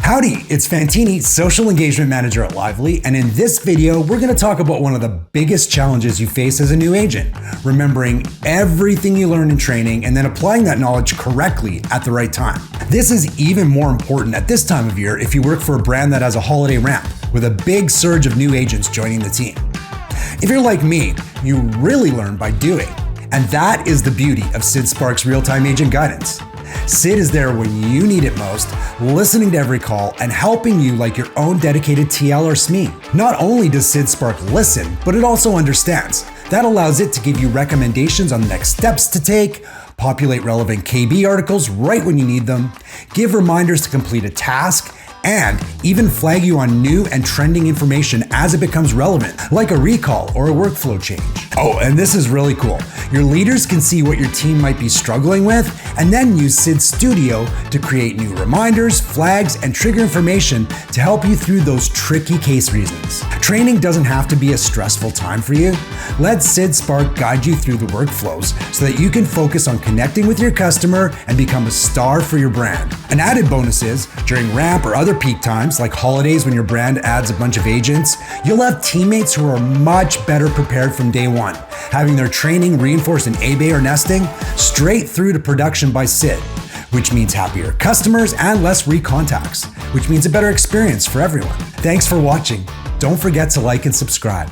Howdy, it's Fantini, Social Engagement Manager at Lively, and in this video, we're going to talk about one of the biggest challenges you face as a new agent, remembering everything you learned in training and then applying that knowledge correctly at the right time. This is even more important at this time of year if you work for a brand that has a holiday ramp with a big surge of new agents joining the team. If you're like me, you really learn by doing, and that is the beauty of Sid Sparks Real-Time Agent Guidance. Sid is there when you need it most, listening to every call and helping you like your own dedicated TL or SME. Not only does Sid Spark listen, but it also understands. That allows it to give you recommendations on the next steps to take, populate relevant KB articles right when you need them, give reminders to complete a task, and even flag you on new and trending information as it becomes relevant, like a recall or a workflow change. Oh, and this is really cool. Your leaders can see what your team might be struggling with, and then use Sid Studio to create new reminders, flags, and trigger information to help you through those tricky case reasons. Training doesn't have to be a stressful time for you. Let Sid Spark guide you through the workflows so that you can focus on connecting with your customer and become a star for your brand. An added bonus is, during ramp or other peak times, like holidays when your brand adds a bunch of agents, you'll have teammates who are much better prepared from day one, having their training reinforced in A-Bay or nesting straight through to production by Sid, which means happier customers and less recontacts, which means a better experience for everyone. Thanks for watching. Don't forget to like and subscribe.